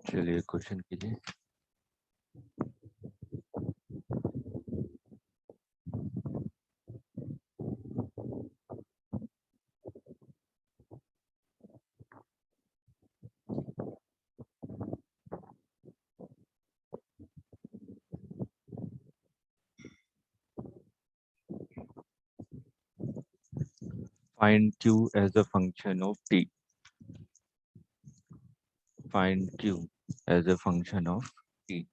चलिए क्वेश्चन कीजिए। Find Q as a function of t. Find Q as a function of t.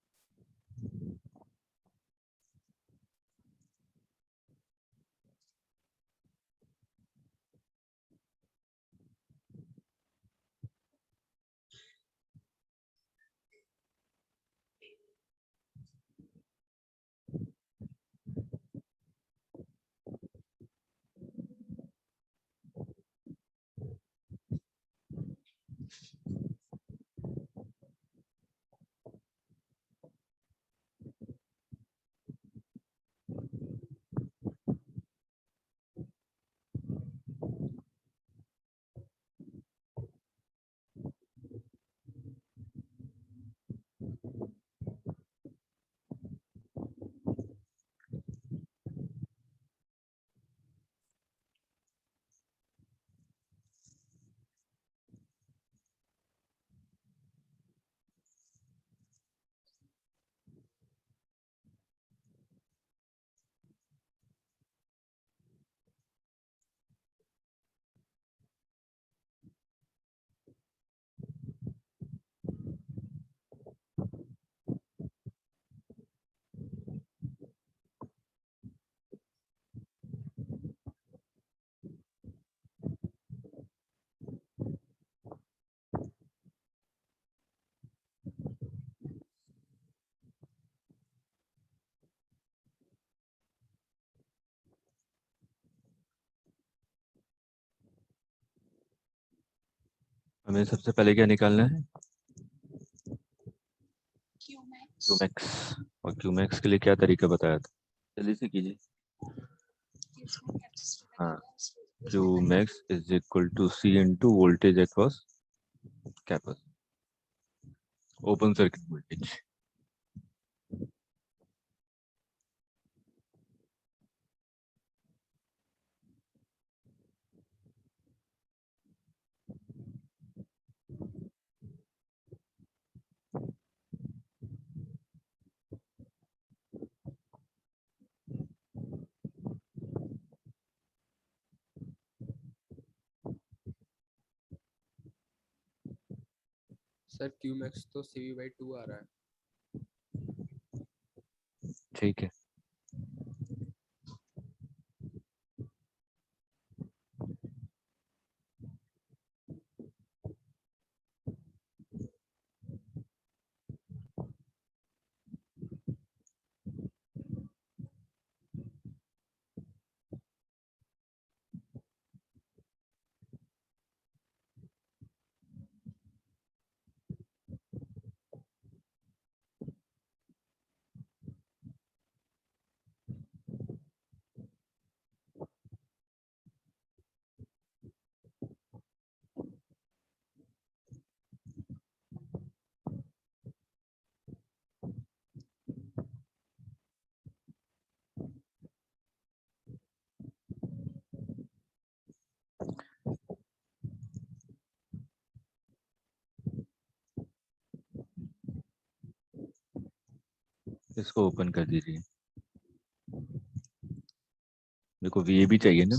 हमें सबसे पहले क्या निकालना है? क्यूमैक्स। और क्यूमैक्स के लिए क्या तरीका बताया था? जल्दी से कीजिए। हाँ, Q max is equal to C into voltage across caps, open circuit voltage. Sir Q max तो CV/2 आ रहा है। ठीक है, इसको ओपन कर दीजिए। देखो वी भी चाहिए ना,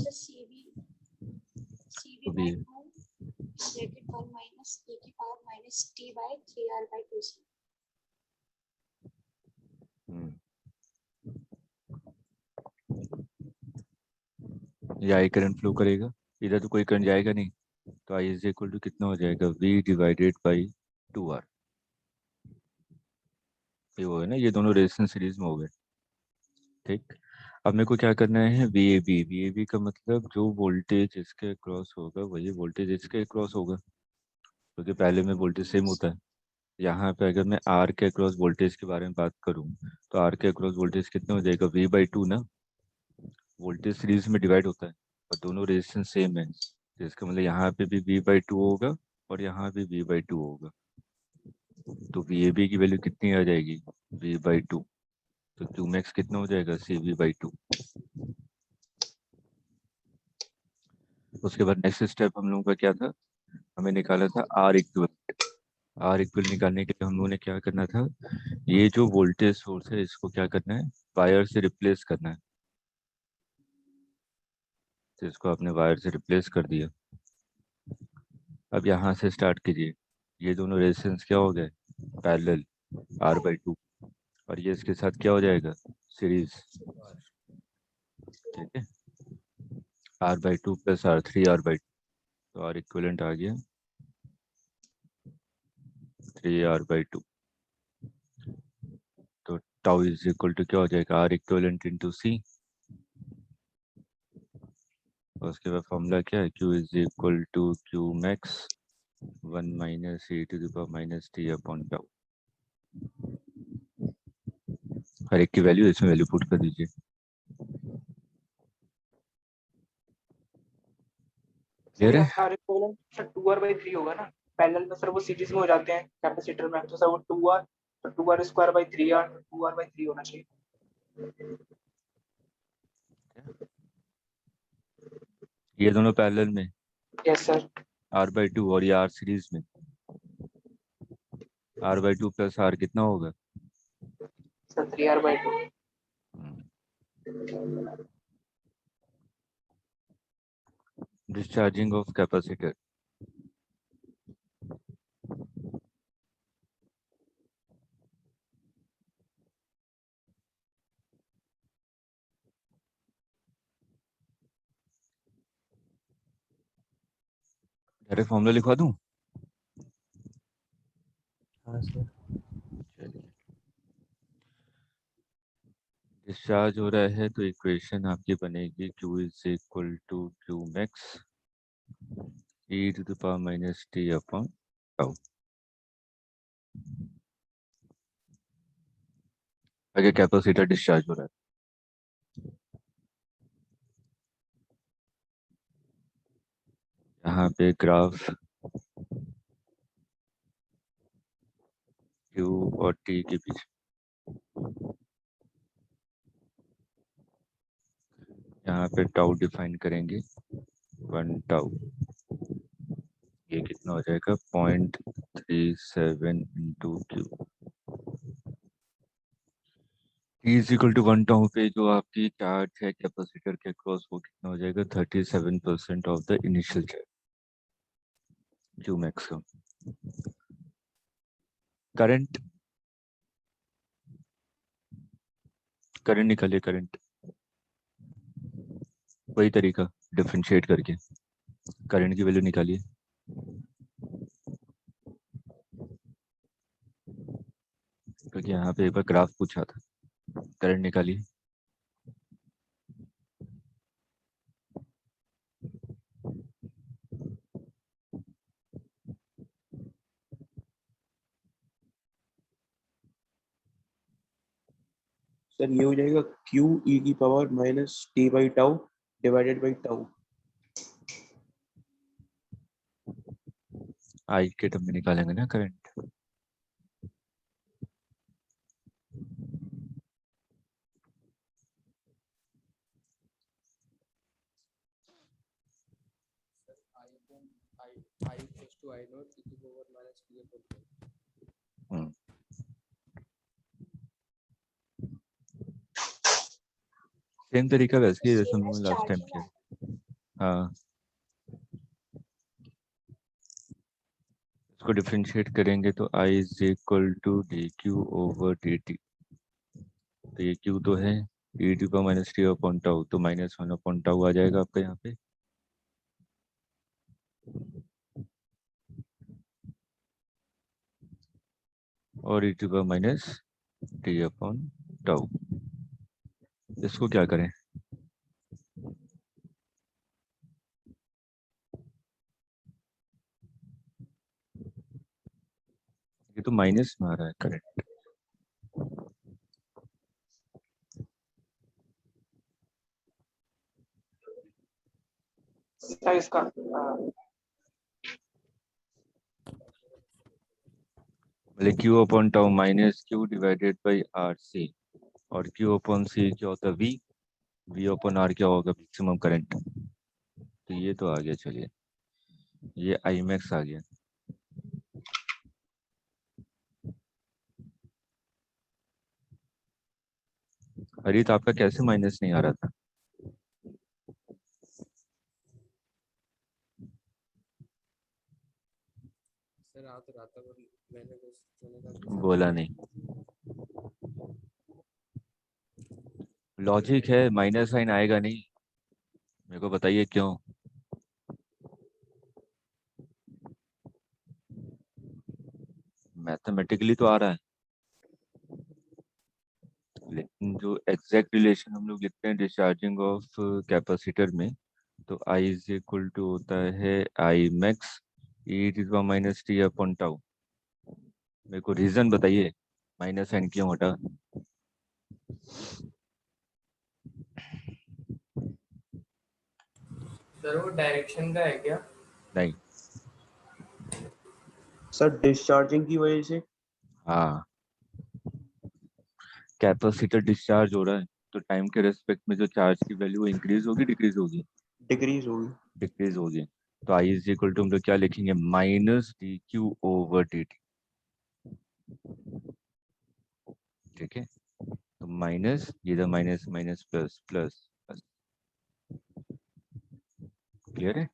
तो वी ये आई करंट फ्लो करेगा, इधर तो कोई करंट जाएगा नहीं, तो आई इज इक्वल टू कितना हो जाएगा? V divided by 2R। ये वो है ना, ये दोनों रेजिस्टेंस सीरीज में हो गए। ठीक, अब मेरे को क्या करना है? वी ए बी का मतलब जो वोल्टेज इसके क्रॉस होगा वही वोल्टेज इसके क्रॉस होगा, क्योंकि पहले में वोल्टेज सेम होता है। यहाँ पे अगर मैं आर के अक्रॉस वोल्टेज के बारे में बात करूँ, तो आर के अक्रॉस वोल्टेज कितना हो जाएगा? V/2 ना, वोल्टेज सीरीज में डिवाइड होता है और दोनों रेजिस्टेंस सेम है, तो इसका मतलब यहाँ पे भी V/2 होगा और यहाँ भी V/2 होगा। तो VAB की वैल्यू कितनी आ जाएगी, V/2। तो Qmax कितना हो जाएगा, CV/2। उसके बाद नेक्स्ट स्टेप हम लोगों का क्या था, हमें निकाला था R इक्वल। R इक्वल निकालने के लिए हम लोगों ने क्या करना था, ये जो वोल्टेज सोर्स है इसको क्या करना है, वायर से रिप्लेस करना है। तो इसको आपने वायर से रिप्लेस कर दिया। अब यहाँ से स्टार्ट कीजिए, ये दोनों रेजिस्टेंस क्या हो गए, पैरेलल, R/2। और ये इसके साथ क्या हो जाएगा, सीरीज। ठीक है, R/2 प्लस R3R/2। तो R इक्वलेंट आ गया 3R/2। तो टाउ इज इक्वल टू क्या हो जाएगा, R इक्वलेंट इंटू C। और उसके बाद फॉर्मूला क्या है, Q is equal to Qmax 1 minus e⁻t/T/टाउ। हर एक की वैल्यू इसमें वैल्यू पुट कर दीजिए। सर क्लियर है? यहाँ इक्विवेलेंट सर 2R/3 होगा ना, पैरेलल में सर वो सीरीज में हो जाते हैं कैपेसिटर में, तो सर वो 2R, तो 2R²/3R, 2R/3 होना चाहिए। ये दोनों पैरेलल में, यस सर। R/2 और ये R सीरीज में। R/2 प्लस R कितना होगा, sir 3R/2। Discharging of capacitor. Direct formula लिखवा दूं? हाँ सर। चलिए, डिस्चार्ज हो रहा है तो इक्वेशन आपकी बनेगी Q is equal to Qmax tau. आगे कैपेसिटर डिस्चार्ज हो रहा है। यहाँ पे ग्राफ Q और T के बीच, यहाँ पे टाउ डिफाइन करेंगे 1 टाउ। ये कितना हो जाएगा, 0.37 into Q। Is equal to 1 tau पे जो आपकी चार्ज है कैपेसिटर के क्रॉस, वो कितना हो जाएगा, 37% of the initial charge, Qmax का। करंट, करंट निकालिए, करंट। वही तरीका, डिफरेंशिएट करके करंट की वैल्यू निकालिए। क्योंकि यहाँ पे एक बार ग्राफ पूछा था, करंट निकालिए। सर ये हो जाएगा Q e⁻t/टाउ डिवाइडेड बाई टाउ। आई के टर्म में निकालेंगे ना current. I equals to I naught e⁻t/T/. Same तरीका वैसे ही है जैसे हम लोगों ने लास्ट टाइम किया। हाँ, इसको डिफरेंशिएट करेंगे तो I is equal to dQ/dt। तो ये Q तो है e⁻t/टाउ, तो -1 टाउ आ जाएगा आपका यहाँ पे। और e⁻t/टाउ, इसको क्या करें, ये तो माइनस में आ रहा है करंट। सर इसका मतलब Q upon tau minus Q divided by R C, और Q अपॉन सी क्या होता है V, V अपॉन आर क्या होगा मैक्सिमम करंट। तो ये तो आ गया, चलिए ये आई मैक्स आ गया। हरित आपका कैसे माइनस नहीं आ रहा था? सर आ तो रहा था पर मैंने कुछ चुना था तो बोला नहीं। लॉजिक है, माइनस साइन आएगा नहीं, मेरे को बताइए क्यों। मैथमेटिकली तो आ रहा है, लेकिन जो एग्जैक्ट रिलेशन हम लोग लिखते हैं डिस्चार्जिंग ऑफ कैपेसिटर में, तो आई इज इक्वल टू होता है I max e to the minus T upon tau. मेरे को रीजन बताइए माइनस साइन क्यों हटा। सर वो डायरेक्शन का है क्या? नहीं। सर डिस्चार्जिंग की वजह से। हाँ, कैपेसिटर डिस्चार्ज हो रहा है, तो टाइम के रेस्पेक्ट में जो चार्ज की वैल्यू इंक्रीज होगी डिक्रीज होगी? डिक्रीज होगी। डिक्रीज होगी। तो आई इज इक्वल टू हम लोग क्या लिखेंगे, minus D Q over D T. ठीक है, तो माइनस इधर minus minus plus plus plus. Clear है?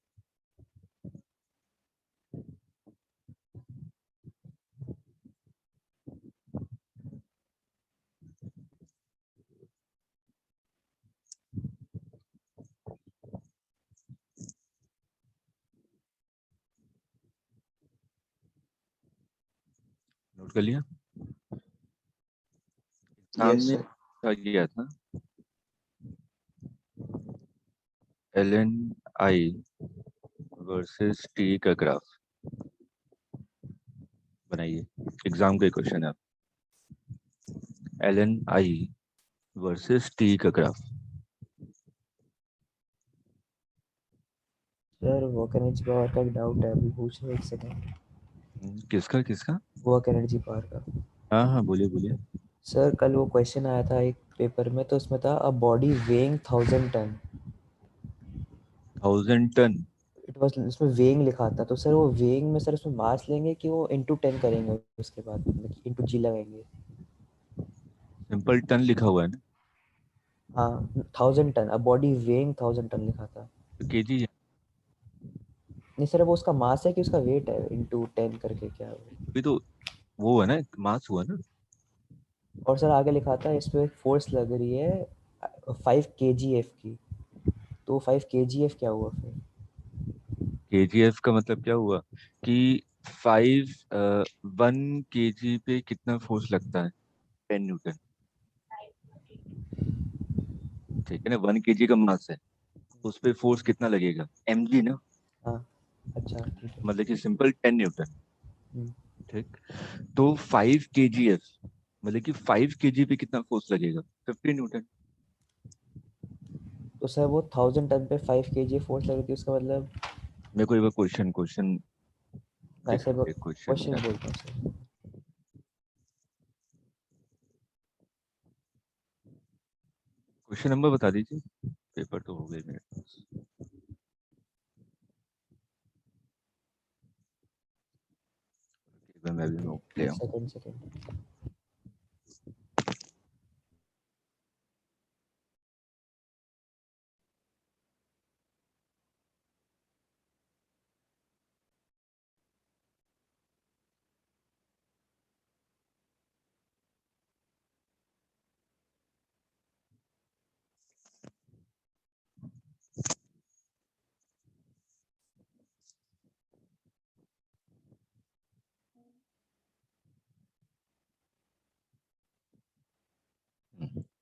नोट कर लिया? यस सामने सर। आ गया था L N I versus T का ग्राफ बनाइए। एग्जाम का क्वेश्चन है, L N I versus T का graph. Sir work energy power का एक डाउट है, अभी पूछ रहे, एक सेकंड। किसका किसका? वर्क एनर्जी पावर का। हाँ हाँ, बोलिए बोलिए। सर कल वो क्वेश्चन आया था एक पेपर में, तो उसमें था a body weighing 1000 ton. 1000 ton? It was, इसमें वेइंग लिखा था, तो सर वो वेइंग में सर उसमें मास लेंगे कि वो इंटू 10 करेंगे, उसके बाद मतलब इंटू जी लगाएंगे? सिंपल टन लिखा हुआ है ना, हाँ 1000 ton, a body weighing 1000 ton लिखा था। तो केजी है। नहीं सर, वो उसका मास है कि उसका वेट है इंटू 10 करके क्या है वो? अभी तो वो है ना, मास हुआ ना। और सर आगे लिखा था इस पे फोर्स लग रही है 5 kgf की, तो 5 kgf क्या हुआ फिर? केजीएफ का मतलब क्या हुआ कि 1 केजी पे कितना फोर्स लगता है, 10 न्यूटन। ठीक है ना, 1 केजी का मास है, उस पे फोर्स कितना लगेगा, mg ना। हाँ अच्छा ठीक है। मतलब कि सिंपल 10 न्यूटन। हम्म, ठीक, तो 5 केजीएफ मतलब कि 5 केजी पे कितना फोर्स लगेगा, 50 न्यूटन। तो सर वो 1000 टन पे 5 kg फोर्स लग रही थी, उसका मतलब? मेरे को एक बार क्वेश्चन क्वेश्चन मैं दिखा सर दे, क्वेश्चन क्या। क्वेश्चन बोलता हूँ सर। क्वेश्चन नंबर बता दीजिए, पेपर तो हो गए मेरे पास। एक बार मैं भी नोट ले आऊं। Second second.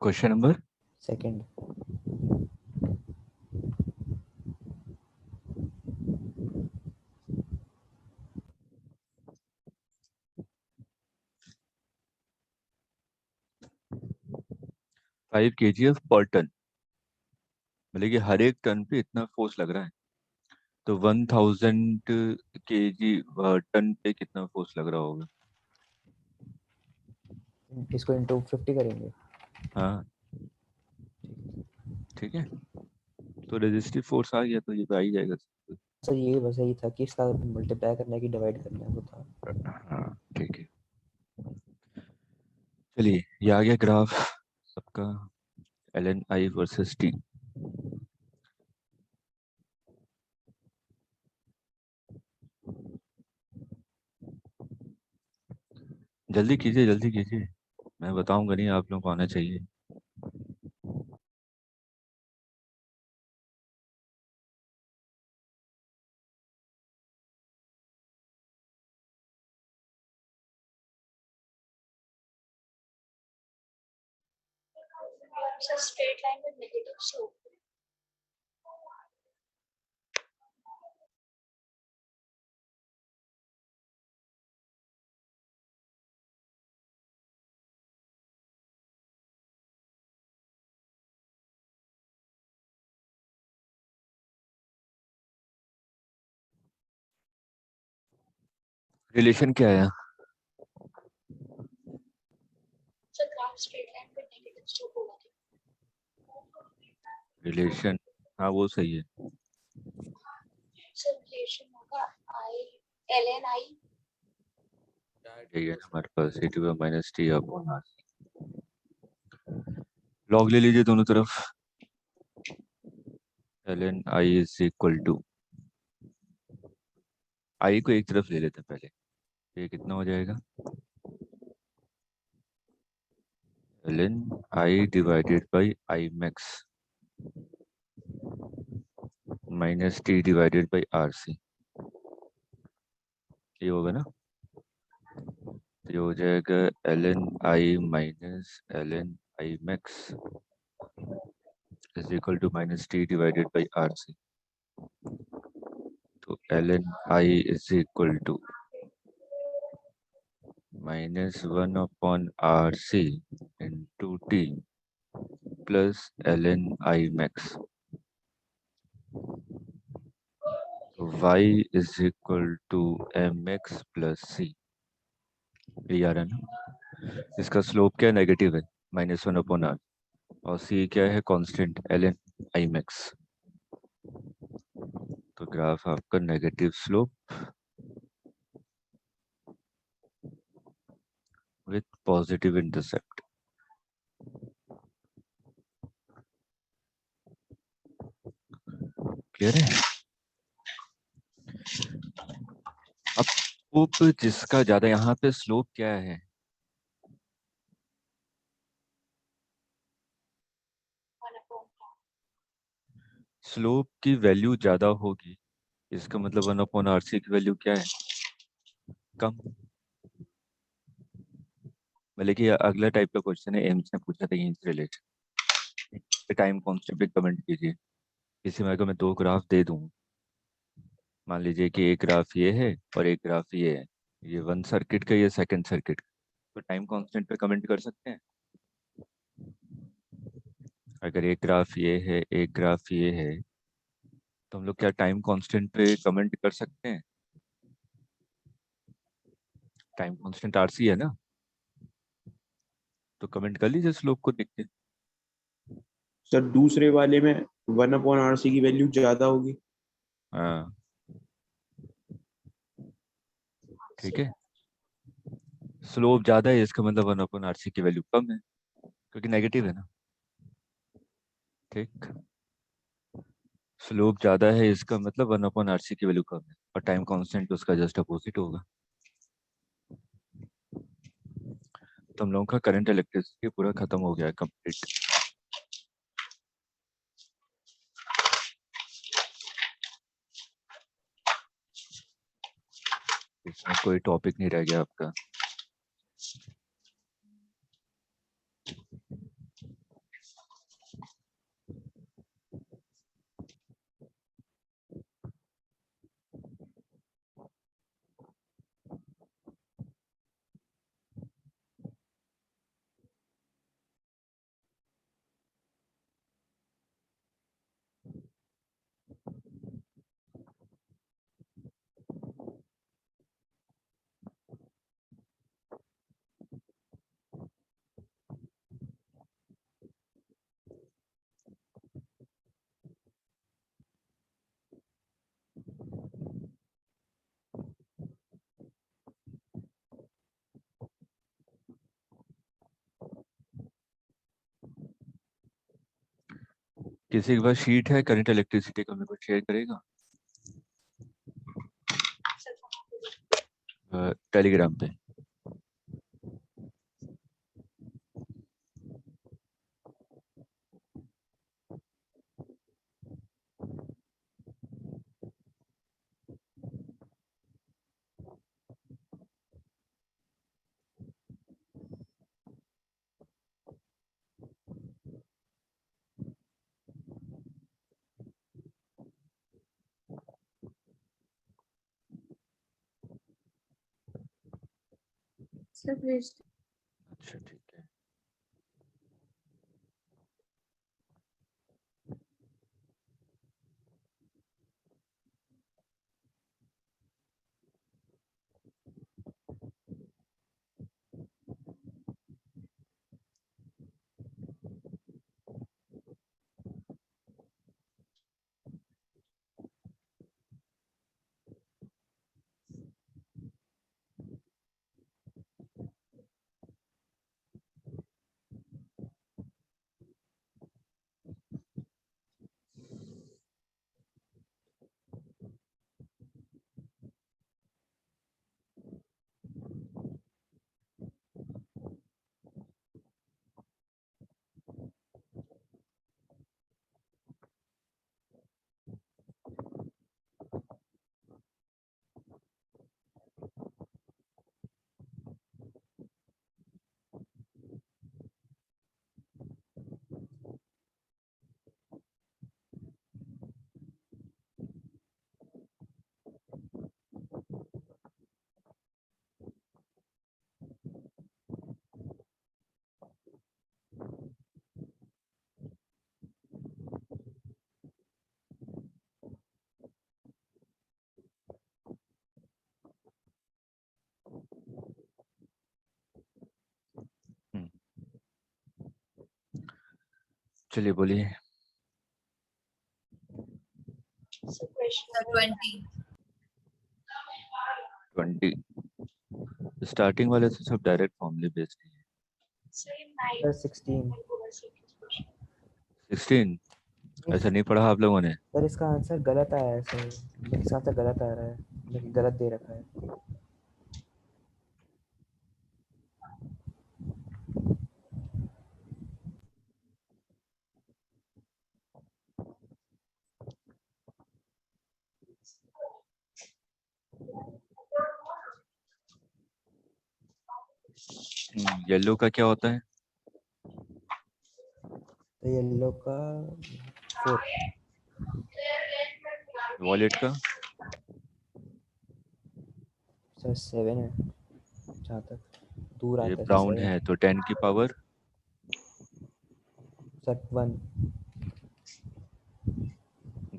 Question number second. 5 KGF पर टन, मतलब कि हर एक टन पे इतना फोर्स लग रहा है, तो 1000 केजी टन पे कितना फोर्स लग रहा होगा। इसको इंटू 50 करेंगे। हाँ ठीक है, तो रेजिस्टिव फोर्स आ गया तो ये तो आ ही जाएगा। सर ये बस यही था कि इसका मल्टीप्लाई करना है कि डिवाइड करना है वो था। हाँ ठीक है, चलिए ये आ गया ग्राफ सबका, एल आई वर्सेस टी। जल्दी कीजिए जल्दी कीजिए, मैं बताऊंगा नहीं, आप लोगों को आना चाहिए। So straight line with negative slope. Relation क्या आया? So graph straight line with negative slope होगा। रिलेशन, हाँ वो सही है। So relation होगा I ln I यही है ना हमारे पास, A to minus T upon R. Log ले लीजिए दोनों तरफ, ln I is equal to, I को एक तरफ ले लेते हैं पहले, ये कितना हो जाएगा, ln I divided by I max minus T divided by R C, ये होगा ना, तो ये हो जाएगा ln I minus ln I max is equal to minus T divided by R C. तो ln I is equal to minus 1 upon R C into T plus ln I max. y is equal to M X plus C, ये आ रहा है ना। इसका slope क्या है, negative है, माइनस 1 अपॉन आर, और सी क्या है, कांस्टेंट ln I मैक्स। तो ग्राफ आपका negative slope with positive intercept. Clear है? अब स्लोप जिसका ज्यादा, यहाँ पे स्लोप क्या है, स्लोप की वैल्यू ज्यादा होगी, इसका मतलब 1 अपॉन आर सी की वैल्यू क्या है, कम। मतलब कि अगला टाइप का क्वेश्चन है, एम्स ने पूछा था यहीं से रिलेटेड, टाइम कांस्टेंट पे कमेंट कीजिए। इसी में अगर मैं दो ग्राफ दे दूं, मान लीजिए कि एक ग्राफ ये है और एक ग्राफ ये है, ये वन सर्किट का, ये सेकंड सर्किट का, तो टाइम कांस्टेंट पे कमेंट कर सकते हैं। अगर एक ग्राफ ये है एक ग्राफ ये है, तो हम लोग क्या टाइम कांस्टेंट पे कमेंट कर सकते हैं? टाइम कांस्टेंट आरसी है ना, तो कमेंट कर लीजिए स्लोप को देख के। सर दूसरे वाले में 1/RC की वैल्यू ज्यादा होगी। हाँ ठीक है, स्लोप ज्यादा है इसका मतलब 1 अपॉन आरसी की वैल्यू कम है, क्योंकि नेगेटिव है ना। ठीक, स्लोप ज्यादा है इसका मतलब 1 अपॉन आरसी की वैल्यू कम है, और टाइम कांस्टेंट उसका जस्ट अपोजिट होगा। तो हम लोगों का करंट इलेक्ट्रिसिटी पूरा खत्म हो गया है, कंप्लीट। इसमें कोई टॉपिक नहीं रह गया आपका। किसी के पास शीट है करंट इलेक्ट्रिसिटी का, मेरे को शेयर करेगा टेलीग्राम पे। Sir, please. अच्छा ठीक है। चलिए बोलिए। So question Sir, number 20. 20 starting वाले तो सब डायरेक्ट फॉर्मूले बेस्ड है। so in nine. सर 16। 16 ऐसा नहीं पढ़ा आप लोगों ने? सर इसका आंसर गलत आया है सर, इसका आंसर गलत आ रहा है, मतलब गलत दे रखा है। येलो का क्या होता है? तो येलो का 4। वॉलेट का? सर 7 है जहाँ तक दूर ये आता है ब्राउन सर। है तो 10 की पावर सर 1।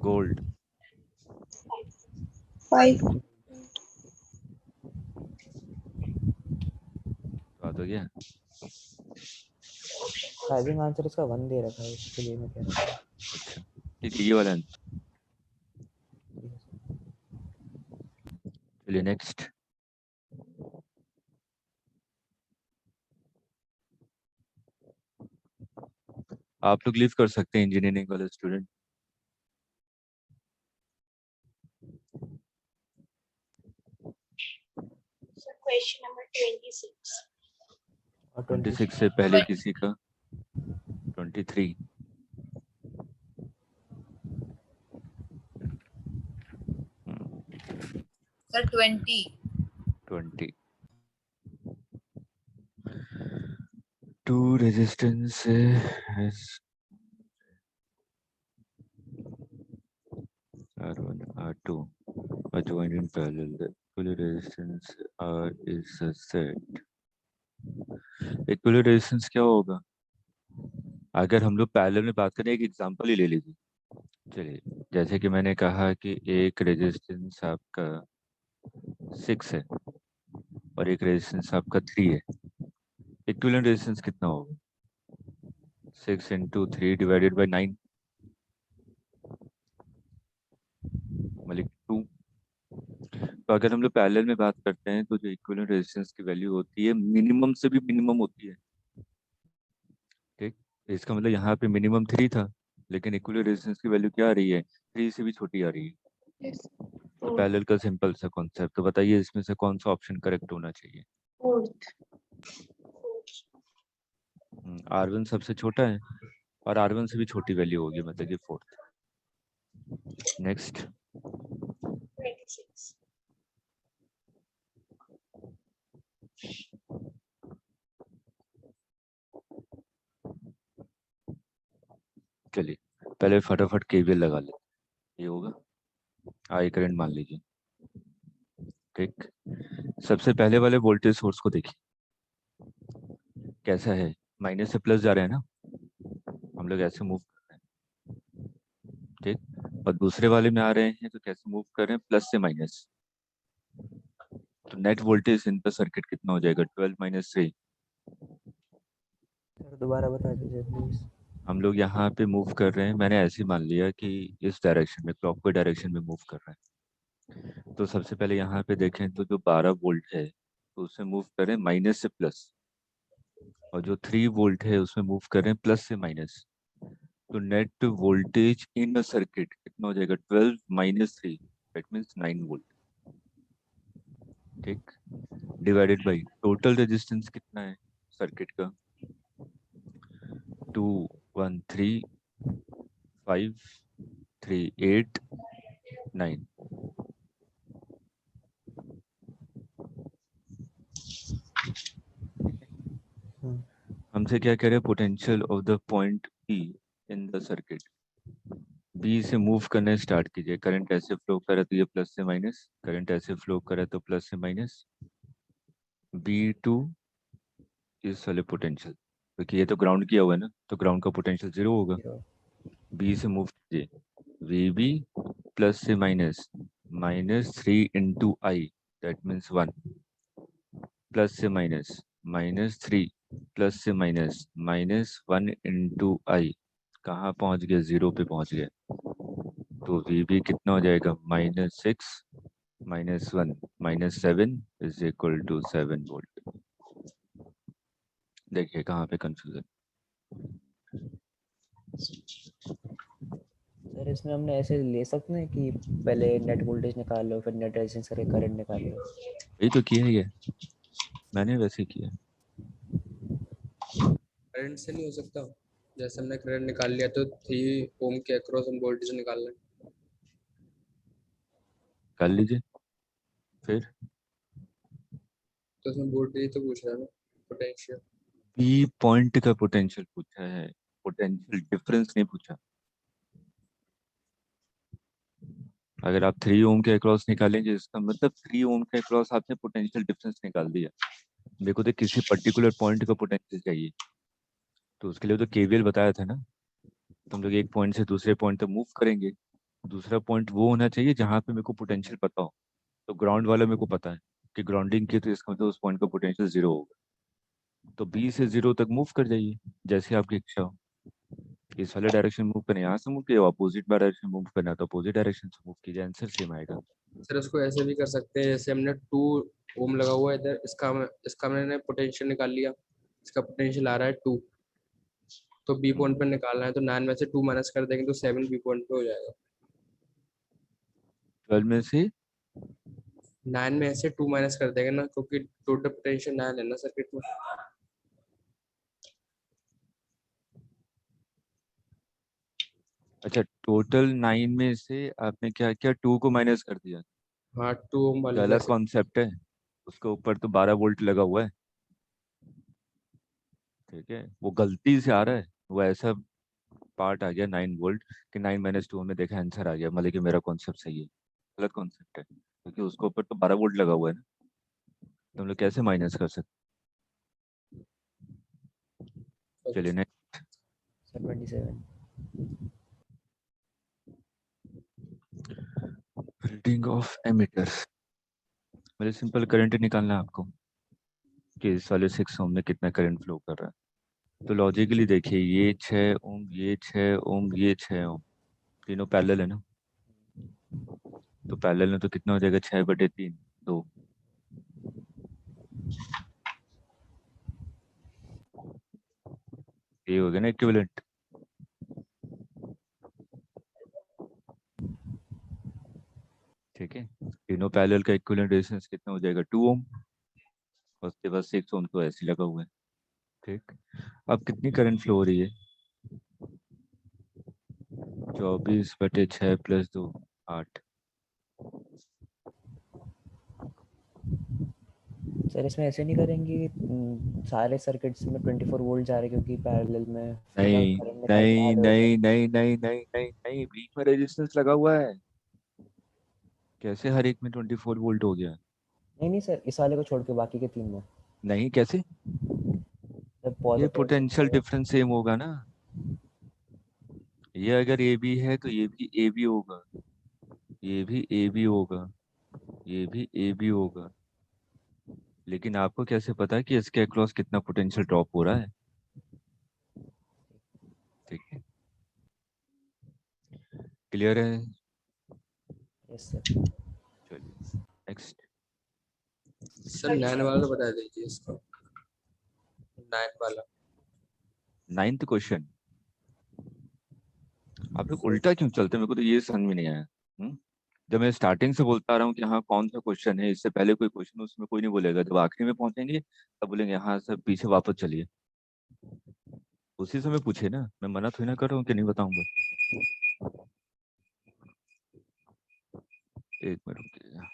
गोल्ड 5. तो आ तो गया। आई थिंक आंसर इसका 1 दे रखा है, इसके लिए मैं कह रहा था। अच्छा ठीक है, ये वाला आंसर। चलिए नेक्स्ट। आप लोग लीव कर सकते हैं इंजीनियरिंग वाले स्टूडेंट। So question number 26. और 26 से पहले किसी का 23। Sir, 20. 20 2 resistance is R1 R2 are joined in parallel. The equivalent resistance R is a set. Equivalent resistance क्या होगा? अगर हम लोग पैरेलल में बात करें, एक एग्जांपल ही ले लीजिए। चलिए जैसे कि मैंने कहा कि एक रेजिस्टेंस आपका 6 है और एक रेजिस्टेंस आपका 3 है। इक्विवेलेंट रेजिस्टेंस कितना होगा? 6 × 3 डिवाइडेड बाय 9 मतलब 2। तो अगर हम लोग पैरेलल में बात करते हैं तो जो इक्विवेलेंट रेजिस्टेंस की वैल्यू होती है मिनिमम से भी मिनिमम होती है। ठीक, इसका मतलब यहाँ पे मिनिमम 3 था, लेकिन इक्विवेलेंट रेजिस्टेंस की वैल्यू क्या आ रही है, 3 से भी छोटी आ रही है। Yes. तो पैरेलल का सिंपल सा कॉन्सेप्ट, तो बताइए इसमें से कौन सा ऑप्शन करेक्ट होना चाहिए। Fourth. R1 सबसे छोटा है और R1 से भी छोटी वैल्यू होगी, मतलब कि 4th। नेक्स्ट 26. चलिए पहले फटाफट केवीएल लगा ले, ये होगा आई करंट मान लीजिए। ठीक, सबसे पहले वाले वोल्टेज सोर्स को देखिए कैसा है, माइनस से प्लस जा रहे हैं ना, हम लोग ऐसे मूव कर रहे हैं। ठीक, और दूसरे वाले में आ रहे हैं तो कैसे मूव कर रहे हैं, प्लस से माइनस। तो net voltage in the circuit कितना हो जाएगा, 12 - 3। सर दोबारा बता दीजिए प्लीज। हम लोग यहाँ पे मूव कर रहे हैं, मैंने ऐसे मान लिया कि इस डायरेक्शन में, क्लॉकवाइज डायरेक्शन में मूव कर रहे हैं। तो सबसे पहले यहाँ पे देखें तो जो 12 वोल्ट है तो उससे मूव करें माइनस से प्लस, और जो 3 वोल्ट है उसमें मूव करें प्लस से माइनस। तो net voltage in a circuit कितना हो जाएगा, 12 - 3, दैट मीन्स 9 वोल्ट। ठीक, डिवाइडेड बाई टोटल रेजिस्टेंस कितना है सर्किट का, 2 1 3 5 3 8 9। हमसे क्या कह रहे हैं, potential of the point P in the circuit. B से मूव करने स्टार्ट कीजिए, करंट ऐसे फ्लो करे तो ये प्लस से माइनस, करंट ऐसे फ्लो करे तो प्लस से माइनस। B2 इस वाले पोटेंशियल, क्योंकि ये तो ग्राउंड किया हुआ है ना, तो ग्राउंड का पोटेंशियल 0 होगा। बी से मूव कीजिए, VB प्लस से minus, -3 × I, that means 1, plus से माइनस, -3 प्लस से माइनस, -1 × I, कहाँ पहुंच गया, 0 पे पहुंच गया। तो VB कितना हो जाएगा, -6 -1 -7 इज इक्वल टू 7 वोल्ट। देखिए कहाँ पे कंफ्यूजन। सर इसमें हमने ऐसे ले सकते हैं कि पहले नेट वोल्टेज निकाल लो फिर नेट रेजिस्टेंस करके करंट निकाल लो। यही तो किया है, ये मैंने वैसे किया। करंट से नहीं हो सकता, जैसे हमने करंट निकाल लिया तो 3 ओम के अक्रॉस हम वोल्टेज निकाल लें। कर लीजिए फिर। तो उसमें वोल्टेज तो पूछ रहा है ना, पोटेंशियल। बी पॉइंट का पोटेंशियल पूछा है, पोटेंशियल डिफरेंस नहीं पूछा। अगर आप 3 ओम के अक्रॉस निकालेंगे इसका मतलब 3 ओम के अक्रॉस आपने पोटेंशियल डिफरेंस निकाल दिया। मेरे को तो किसी पर्टिकुलर पॉइंट का पोटेंशियल चाहिए, तो उसके लिए तो केवीएल बताया था ना। तो हम लोग एक पॉइंट से दूसरे पॉइंट तक मूव करेंगे, दूसरा पॉइंट वो होना चाहिए जहाँ पे मेरे को पोटेंशियल पता हो। तो ग्राउंड वाला मेरे को पता है कि ग्राउंडिंग की, तो इसका मतलब उस पॉइंट का पोटेंशियल 0 होगा। तो बी से 0 तक मूव कर जाइए जैसे आपकी इच्छा हो। इस वाले डायरेक्शन मूव करना, यहाँ से मूव किया, अपोजिट डायरेक्शन मूव करना तो अपोजिट डायरेक्शन से मूव कीजिए, आंसर सेम आएगा। सर उसको ऐसे भी कर सकते हैं, जैसे हमने 2 ओम लगा हुआ है इधर, इसका मैंने पोटेंशियल निकाल लिया, इसका पोटेंशियल आ रहा है 2, तो बी पॉइंट पे निकालना है, तो 9 में से 2 माइनस कर देंगे तो 7 बी पॉइंट पे हो जाएगा। 12 में से 9 में से 2 माइनस कर देंगे ना, क्योंकि टोटल पोटेंशियल 9 है ना सर्किट में। अच्छा, टोटल 9 में से आपने क्या किया, 2 को माइनस कर दिया। हाँ 2 ओम वाले गलत जैसे। कॉन्सेप्ट है, उसके ऊपर तो 12 वोल्ट लगा हुआ है। ठीक है, वो गलती से आ रहा है, वो ऐसा पार्ट आ गया 9 वोल्ट कि 9 - 2 में देखा आंसर आ गया, मतलब कि मेरा कॉन्सेप्ट सही है। गलत कॉन्सेप्ट है, क्योंकि उसके ऊपर तो 12 वोल्ट लगा हुआ है ना, तो हम लोग कैसे माइनस कर सकते। चलिए next, sir 27। Reading of ammeter. मेरे सिंपल करंट निकालना है आपको कि इस वाले 6 ओम में कितना करंट फ्लो कर रहा है। तो लॉजिकली देखिए, ये 6 ओम, ये 6 ओम, ये 6 ओम, तीनों पैरेलल है ना। तो पैरेलल में तो कितना हो जाएगा, 6/3, 2। ये हो गया ना इक्विवेलेंट। ठीक है, तीनों पैरेलल का इक्विवेलेंट रेजिस्टेंस कितना हो जाएगा 2 ओम, और उसके बाद 6 ओम तो ऐसे लगा हुआ है। ठीक, अब कितनी करंट फ्लो हो रही है? 24/6 + 2 8। सर इसमें ऐसे नहीं करेंगे सारे सर्किट्स में 24 वोल्ट जा रहे हैं क्योंकि पैरेलल में पूरा नहीं करंट निकाल के नहीं आधे हो नहीं जाएगा। नहीं नहीं नहीं नहीं नहीं, बीच में रेजिस्टेंस लगा हुआ है, कैसे हर एक में 24 वोल्ट हो गया? नहीं नहीं सर, इस वाले को छोड़ के बाकी के 3 में नहीं, कैसे? सर ये पॉजिटिव से पोटेंशियल जाएगा। डिफरेंस सेम होगा ना, ये अगर ए बी है तो ये भी ए बी होगा, ये भी ए बी होगा, ये भी ए बी होगा, लेकिन आपको कैसे पता है कि इसके अक्रॉस कितना पोटेंशियल ड्रॉप हो रहा है? ठीक है, क्लियर है? Yes sir. चलिए नेक्स्ट। सर 9 वाला तो बता दीजिए इसको, 9 वाला। 9th क्वेश्चन, आप लोग उल्टा क्यों चलते हैं, मेरे को तो ये समझ में नहीं आया। जब मैं स्टार्टिंग से बोलता आ रहा हूँ कि हाँ कौन सा क्वेश्चन है, इससे पहले कोई क्वेश्चन उसमें कोई नहीं बोलेगा, जब आखिरी में पहुंचेंगे तब बोलेंगे हाँ सर पीछे वापस चलिए। उसी समय पूछे ना, मैं मना थोड़ी ना कर रहा हूँ कि नहीं बताऊंगा। एक मिनट रुकिएगा।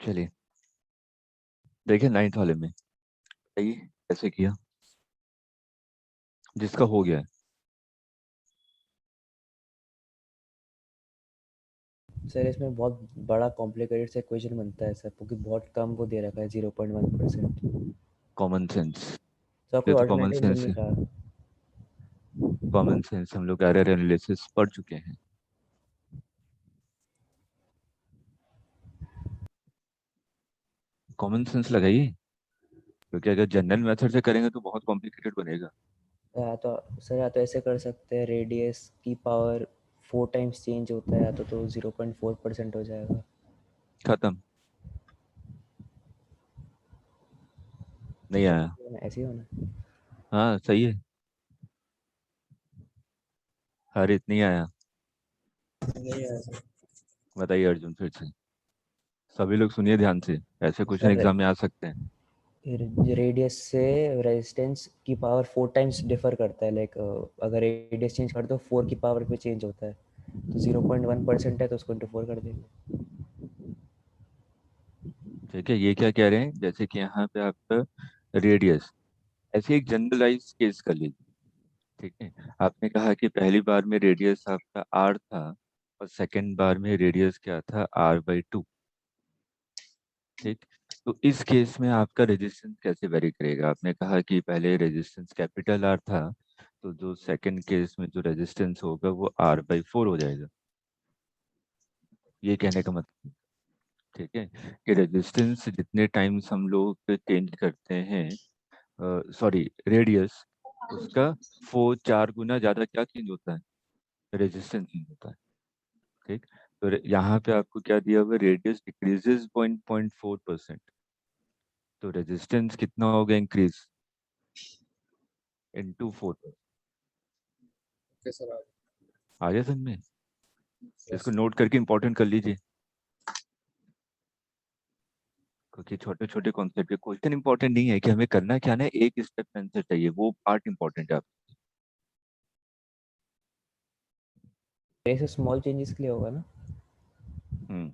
चलिए देखिए 9th वाले में बताइए कैसे किया, जिसका हो गया है। सर इसमें बहुत बड़ा कॉम्प्लिकेटेड से क्वेश्चन बनता है सर, क्योंकि बहुत कम वो दे रखा है 0.1%। कॉमन सेंस, तो ये कोई तो कॉमन ऑल्टरनेटिव मिल सेंस नहीं है, रहा। कॉमन सेंस हम लोग एरर एनालिसिस पढ़ चुके हैं। कॉमन सेंस लगाइए, क्योंकि अगर जनरल मेथड से करेंगे तो बहुत कॉम्प्लिकेटेड बनेगा। या तो सर, या तो ऐसे कर सकते हैं, रेडियस की पावर 4 टाइम्स चेंज होता है, या तो 0.4% हो जाएगा। खत्म, नहीं आया। ऐसे ही होना। हाँ सही है, हर इतनी आया। नहीं है सर। बताइए अर्जुन फिर से, सभी लोग सुनिए ध्यान से, ऐसे क्वेश्चन सर एग्जाम में आ सकते हैं। रेडियस से रेजिस्टेंस की पावर 4 टाइम्स डिफर करता है, लाइक अगर रेडियस चेंज कर दो 4 की पावर पे चेंज होता है, तो 0.1% है तो उसको इंटू 4 कर देंगे। ठीक है, ये क्या कह रहे हैं, जैसे कि यहाँ पे आपका रेडियस, ऐसे एक जनरलाइज केस कर लीजिए। ठीक है, आपने कहा कि पहली बार में रेडियस आपका आर था और सेकंड बार में रेडियस क्या था, r/2। ठीक, तो इस केस में आपका रेजिस्टेंस कैसे वेरी करेगा? आपने कहा कि पहले रेजिस्टेंस कैपिटल आर था, तो जो सेकंड केस में जो रेजिस्टेंस होगा वो r/4 हो जाएगा। ये कहने का मतलब, ठीक है, कि रेजिस्टेंस जितने टाइम्स हम लोग चेंज करते हैं, सॉरी रेडियस, उसका 4 गुना ज्यादा क्या चेंज होता है, रेजिस्टेंस चेंज होता है। ठीक, तो यहाँ पे आपको क्या दिया हुआ, रेडियस डिक्रीजेस 0.4%, तो रेजिस्टेंस कितना होगा, इंक्रीज इनटू 4%। Okay sir. आ गया समझ में? इसको यस। नोट करके इंपॉर्टेंट कर लीजिए, क्योंकि छोटे छोटे कॉन्सेप्ट के क्वेश्चन इंपॉर्टेंट नहीं है कि हमें करना क्या है, एक स्टेप आंसर चाहिए, वो पार्ट इंपॉर्टेंट है। ऐसे स्मॉल चेंजेस के लिए होगा ना? हम्म,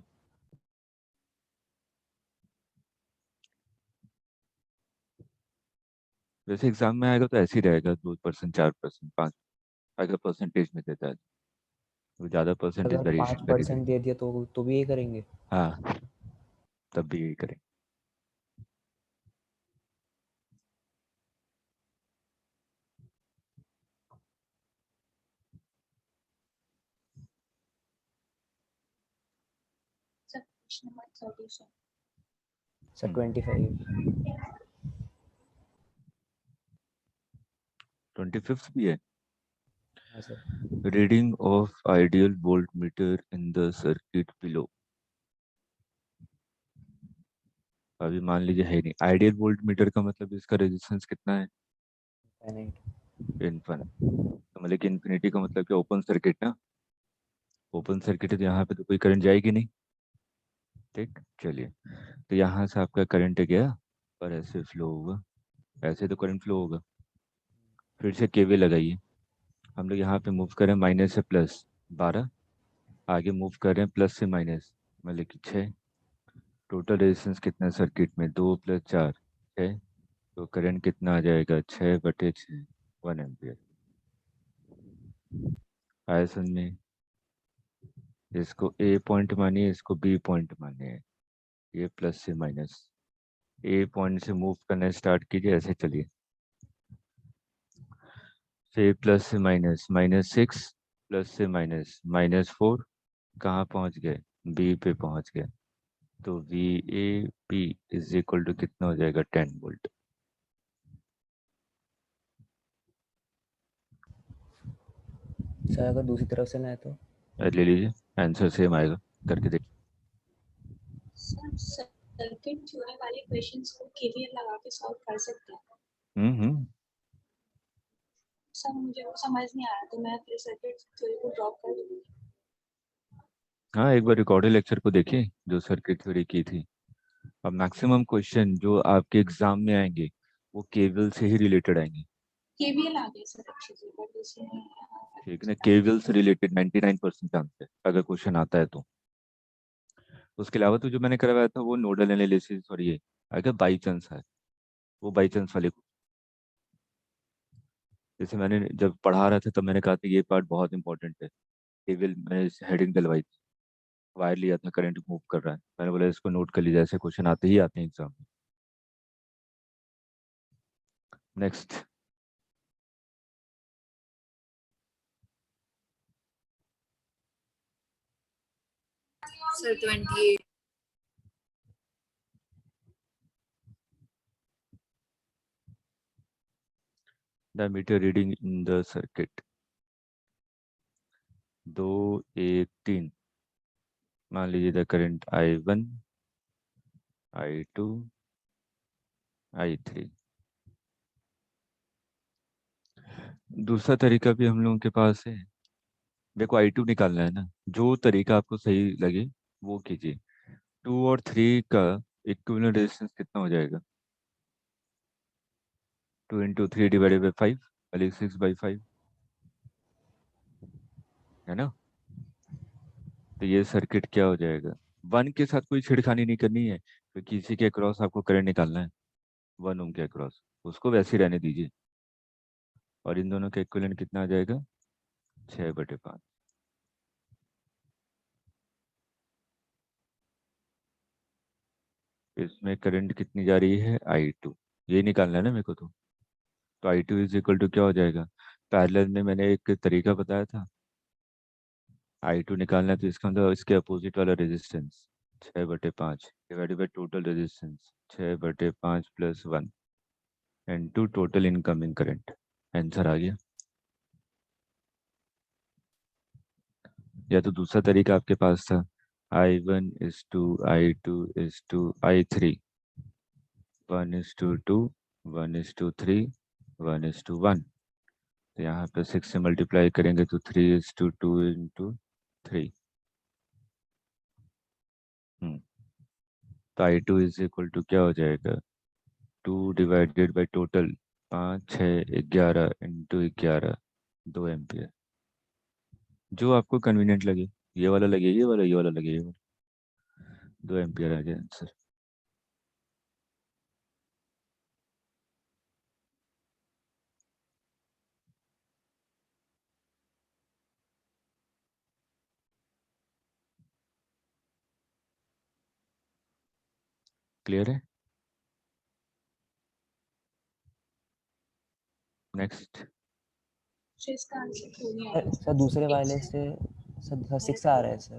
वैसे एग्जाम में आएगा तो ऐसे ही रहेगा, 2%, 4%, 5 अगर परसेंटेज में देता है तो ज्यादा परसेंटेज अगर वेरिएशन करेगा। 5% दे दिया तो भी ये करेंगे? हाँ, तब भी यही करें। So question number 30, sir. Sir 25। 25th भी है। हाँ sir. Reading of ideal volt meter in the circuit below. अभी मान लीजिए है नहीं, आइडियल वोल्ट मीटर का मतलब इसका रेजिस्टेंस कितना है, फाइनाइट। इनफिनिट। तो मतलब कि इन्फिनिटी का मतलब क्या, ओपन सर्किट ना, ओपन सर्किट है तो यहाँ पे तो कोई करंट जाएगी नहीं। ठीक, चलिए, तो यहाँ से आपका करंट गया और ऐसे फ्लो होगा, ऐसे तो करंट फ्लो होगा। फिर से केवीएल लगाइए, हम लोग यहाँ पे मूव करें माइनस से प्लस 12, आगे मूव कर रहे हैं प्लस से माइनस, मतलब कि 6। टोटल रेजिस्टेंस कितना है सर्किट में, 2 + 4 6, तो करंट कितना आ जाएगा, 6/6, 1 एम्पियर। आया समझ में? इसको ए पॉइंट मानिए, इसको बी पॉइंट मानिए, ये प्लस से माइनस, ए पॉइंट से मूव करना स्टार्ट कीजिए, ऐसे चलिए, से प्लस से माइनस, -6, प्लस से माइनस, -4, कहाँ पहुँच गए, बी पे पहुँच गए, तो VAB इज इक्वल टू कितना हो जाएगा, 10 वोल्ट। सर अगर दूसरी तरफ से ना है तो? ले लीजिए, आंसर सेम आएगा, करके देख। सर सर्किट थ्योरी वाले क्वेश्चंस को केवीएल लगा के सॉल्व कर सकते हैं? हम्म। सर मुझे वो समझ नहीं आ रहा, तो मैं फिर सर्किट थ्योरी को ड्रॉप कर दूंगी। हाँ, एक बार रिकॉर्डेड लेक्चर को देखिए जो सर्किट थ्योरी की थी। अब मैक्सिमम क्वेश्चन जो आपके एग्जाम में आएंगे वो केवल से ही रिलेटेड आएंगे। केवीएल आ गया सर अच्छे से, बट इसमें ठीक है ना, केवल से रिलेटेड 99% चांस है अगर क्वेश्चन आता है तो। उसके अलावा तो जो मैंने करवाया था वो नोडल एनालिसिस और ये अगर बाई चांस है, वो बाई चांस वाले को, जैसे मैंने जब पढ़ा रहा था तब मैंने कहा था ये पार्ट बहुत इंपॉर्टेंट है। केवल मैंने हेडिंग डलवाई थी, वायर लिया था, करंट मूव कर रहा है, मैंने बोला इसको नोट कर लीजिए, ऐसे क्वेश्चन आते ही आते हैं एग्जाम में। Next, Sir, 28. The meter reading in the circuit 2 1 3, मान लीजिए the current I1, I2, I3। दूसरा तरीका भी हम लोगों के पास है, देखो I2 निकालना है ना, जो तरीका आपको सही लगे वो कीजिए। 2 और 3 का इक्विवेलेंट रेजिस्टेंस कितना हो जाएगा, 2 × 3 / 5, यानी 6/5 है ना। तो ये सर्किट क्या हो जाएगा, 1 के साथ कोई छेड़खानी नहीं करनी है, तो किसी के क्रॉस आपको करंट निकालना है 1 ओम के क्रॉस, उसको वैसे ही रहने दीजिए। और इन दोनों का इक्विवेलेंट कितना आ जाएगा, 6/5। इसमें करंट कितनी जा रही है, I2, ये निकालना है ना मेरे को। तो I2 इज इक्वल टू क्या हो जाएगा, पैरेलल में मैंने एक तरीका बताया था, I2 निकालना है तो इसका मतलब इसके अपोजिट वाला resistance 6/5 divided by total resistance 6/5 + 1 into total incoming current. Answer आ गया। या तो दूसरा तरीका आपके पास था, I1:I2:I3, 1:2, 1:3, 1:1। तो यहाँ पे 6 से मल्टीप्लाई करेंगे तो 3:2 × 3। तो I2 इज इक्वल टू क्या हो जाएगा, 2 डिवाइडेड बाई टोटल 5, 6, 11 × 11, 2 एम्पियर। जो आपको कन्वीनियंट लगे, ये वाला लगे, ये वाला, ये वाला लगे, ये वाला, 2 एम्पियर आ गया आंसर। क्लियर है। नेक्स्ट। सर इसका आंसर क्यों नहीं सर आया? सर दूसरे वाले X से सर 6 आ रहा है सर।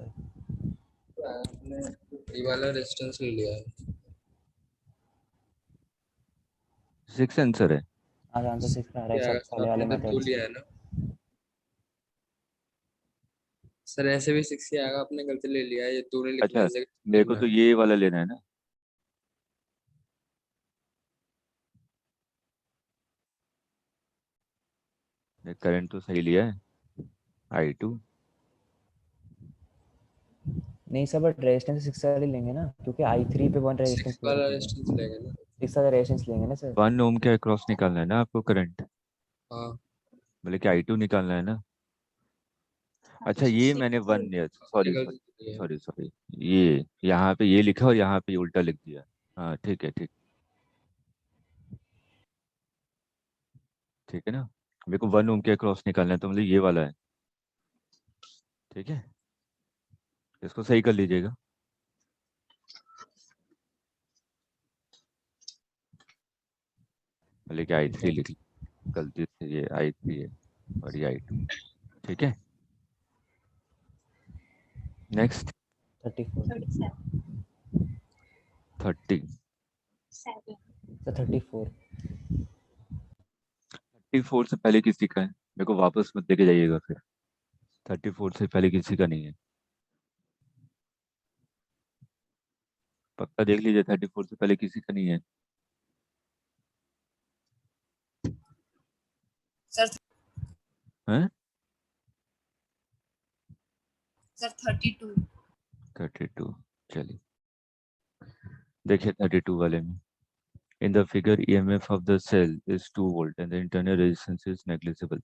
आपने ये वाला रेजिस्टेंस ले लिया है। 6 आंसर है। आज आंसर 6 आ रहा है क्या सर तो पहले वाले आपने तो मेथड 2 से। लिया है ना सर, ऐसे भी 6 ही आएगा, आपने गलती ले लिया है, ये 2 नहीं लिखना अच्छा, है, इस जगह मेरे को लिखना तो है। ये वाला लेना है ना, करंट तो सही लिया है I2। नहीं सर बट रेजिस्टेंस 6 वाले लेंगे ना, क्योंकि I3 पे 1 रेजिस्टेंस 6 वाला लगती है। रेजिस्टेंस लेंगे ना। 6 वाला रेजिस्टेंस लेंगे ना सर। 1 ओम के अक्रॉस निकालना है ना आपको करंट, हाँ मतलब कि I2 निकालना है ना। अच्छा, अच्छा ये 6 मैंने को 1 लिया, आपने सॉरी गलती सॉरी की है। सॉरी सॉरी, ये यहाँ पे ये लिखा और यहाँ पे ये उल्टा लिख दिया। हाँ ठीक है, ठीक, ठीक है ना। मेरे को 1 ओम के अक्रॉस निकालना है, तो मतलब ये वाला है, ठीक है। इसको सही कर लीजिएगा। मतलब कि I3 लिख ली, गलती से ये I3 है और ये I2, ठीक है। नेक्स्ट। 34 37 30। 7 सर 34 34 से पहले किसी का है, मेरे को वापस मत लेके जाइएगा फिर। 34 से पहले किसी का नहीं है, पक्का देख लीजिए, 34 से पहले किसी का नहीं है। सर हैं? सर 32 32, चलिए देखिए 32 वाले में, in the figure EMF of the cell is 2 volt and the internal resistance is negligible.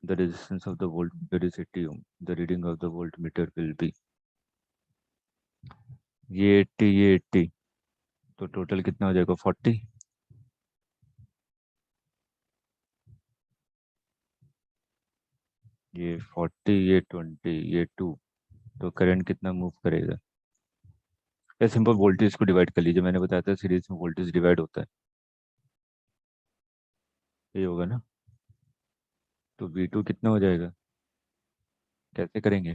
The resistance of the voltmeter is 80 ohm. The reading of the voltmeter will be, ये 80, ये 80, तो total कितना हो जाएगा, 40। ये 40, ये 20, ये 2, तो करंट कितना मूव करेगा। या सिंपल वोल्टेज को डिवाइड कर लीजिए, मैंने बताया था सीरीज में वोल्टेज डिवाइड होता है, ये होगा ना। तो V2 कितना हो जाएगा, कैसे करेंगे।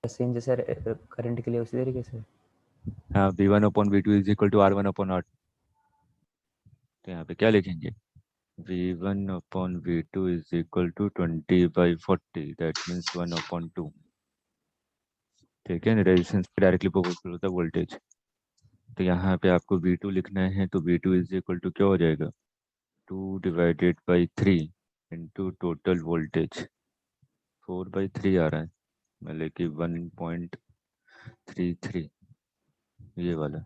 सेम जैसे करंट के लिए उसी तरीके से। हाँ, V1/V2 is equal to R1/R। तो यहाँ पे क्या लिखेंगे, V1/V2 is equal to 20/40, that means 1/2। ठीक है, रेजिस्टेंस डायरेक्टली प्रोपोर्शनल होता है वोल्टेज। तो यहाँ पे आपको V2 लिखना है, तो V2 इज इक्वल टू क्या हो जाएगा, 2/3 इंटू टोटल वोल्टेज, 4/3 आ रहा है, मतलब कि 1.33, ये वाला।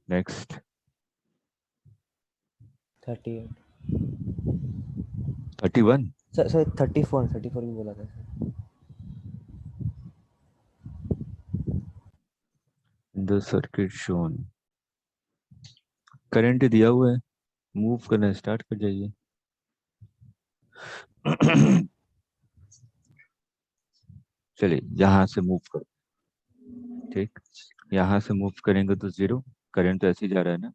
नेक्स्ट। 38 31 सर 34 भी बोला था sir. The circuit shown, current दिया हुआ है, मूव करना स्टार्ट कर जाइए। चलिए यहाँ से मूव करो, ठीक, यहाँ से मूव करेंगे तो 0, करंट तो ऐसे ही जा रहा है ना,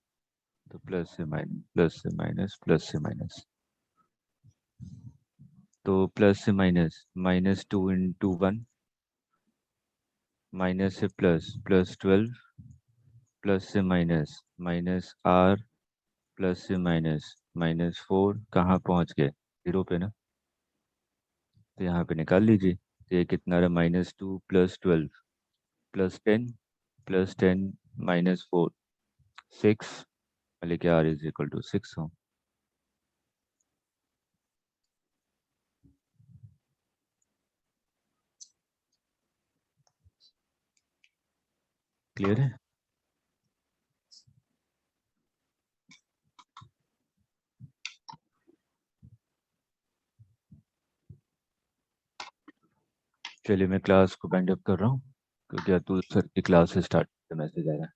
तो प्लस से माइनस, प्लस से माइनस, प्लस से माइनस, तो प्लस से माइनस, -2 × 1, माइनस से प्लस, +12, प्लस से माइनस, -r, प्लस से माइनस, -4, कहाँ पहुँच गए, 0 पे ना, तो यहाँ पे निकाल लीजिए, तो ये कितना रहा, -2 + 12 + 10 + 10 -4, 6, लेके r = 6 हो। क्लियर है? चलिए मैं क्लास को वाइंड अप कर रहा हूँ, क्योंकि अतुल सर की क्लास स्टार्ट मैसेज आ रहा है,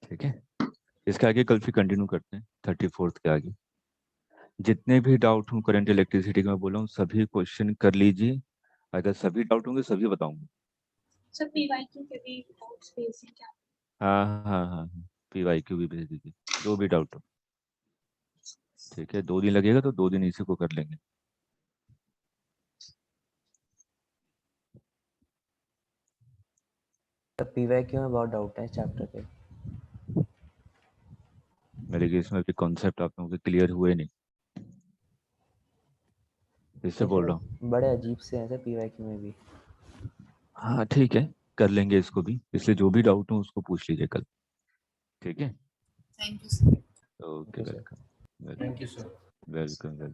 ठीक है। इसके आगे कल फिर कंटिन्यू करते हैं 34th के आगे। जितने भी डाउट हूँ करंट इलेक्ट्रिसिटी का मैं बोला हूँ, सभी क्वेश्चन कर लीजिए, अगर सभी डाउट होंगे सभी बताऊंगा। सर पीवाईक्यू के भी डाउट्स भेज दें क्या? हाँ हाँ हाँ, PYQ भी भेज दीजिए, जो भी डाउट हो, ठीक है। 2 दिन लगेगा तो 2 दिन इसी को कर लेंगे। PYQ में बहुत डाउट है चैप्टर पे। मेरे केस में भी कॉन्सेप्ट आप लोगों के क्लियर हुए नहीं, इससे बोल रहा हूँ। बड़े अजीब से हैं सर PYQ में भी। हाँ ठीक है, कर लेंगे इसको भी, इसलिए जो भी डाउट हो उसको पूछ लीजिए कल, ठीक है। Thank you sir. Okay, Okay, sir. Welcome thank you sir. Welcome.